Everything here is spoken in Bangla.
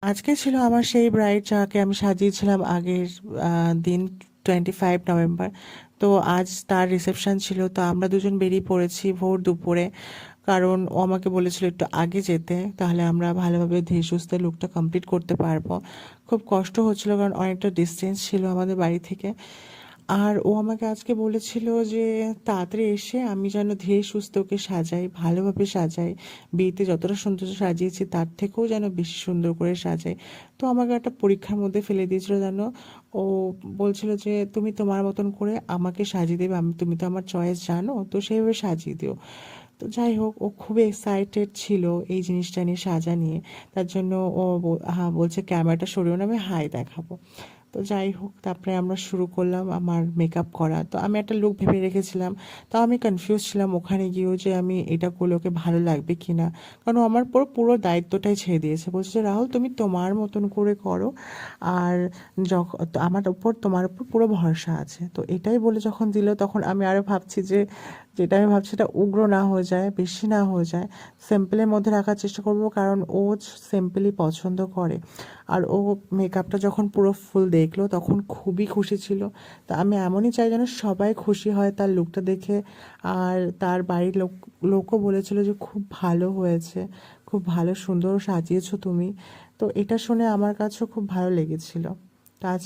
আজকে ছিল আমার সেই ব্রাইড যাকে আমি সাজিয়েছিলাম আগের দিন 25 নভেম্বর। তো আজ তার রিসেপশন ছিল, তো আমরা দুজন বেরিয়ে পড়েছি ভোর দুপুরে। কারণ ও আমাকে বলেছিল একটু আগে যেতে, তাহলে আমরা ভালোভাবে ধীরে সুস্থে লুকটা কমপ্লিট করতে পারবো। খুব কষ্ট হচ্ছিল কারণ অনেকটা ডিস্টেন্স ছিল আমাদের বাড়ি থেকে। আর ও আমাকে আজকে বলেছিল যে তাড়াতাড়ি এসে আমি যেন ধীরে সুস্থে ওকে সাজাই, ভালোভাবে সাজাই, বিয়েতে যতটা সুন্দর সাজিয়েছি তার থেকেও যেন বেশি সুন্দর করে সাজাই। তো আমাকে একটা পরীক্ষার মধ্যে ফেলে দিয়েছিল যেন। ও বলছিল যে তুমি তোমার মতন করে আমাকে সাজিয়ে দেবে, তুমি তো আমার চয়েস জানো, তো সেইভাবে সাজিয়ে দিও। তো যাই হোক, ও খুবই এক্সাইটেড ছিল এই জিনিসটা নিয়ে, সাজা নিয়ে। তার জন্য ও হ্যাঁ বলছে ক্যামেরাটা সরিও না, আমি হাই দেখাবো। তো যাই হোক, তারপরে আমরা শুরু করলাম আমার মেকআপ করা। তো আমি একটা লুক ভেবে রেখেছিলাম, তাও আমি কনফিউজ ছিলাম ওখানে গিয়েও যে আমি এটা করলে ওকে ভালো লাগবে কি না। কারণ ও আমার পুরো পুরো দায়িত্বটাই ছেড়ে দিয়েছে, বলছে যে রাহুল তুমি তোমার মতন করে করো, আর যখন আমার উপর তোমার উপর পুরো ভরসা আছে। তো এটাই বলে যখন দিল তখন আমি আরও ভাবছি যে যেটা আমি ভাবছি সেটা উগ্র না হয়ে যায়, বেশি না হয়ে যায়, সিম্পলের মধ্যে রাখার চেষ্টা করব, কারণ ও সিম্পলি পছন্দ করে। আর ও মেকআপটা যখন পুরো ফুল দেখলো তখন খুবই খুশি ছিল। তা আমি এমনই চাই যেন সবাই খুশি হয় তার লুকটা দেখে। আর তার বাড়ির লোকও বলেছিল যে খুব ভালো হয়েছে, খুব ভালো সুন্দর সাজিয়েছো তুমি। তো এটা শুনে আমার কাছেও খুব ভালো লেগেছিল। তা আজ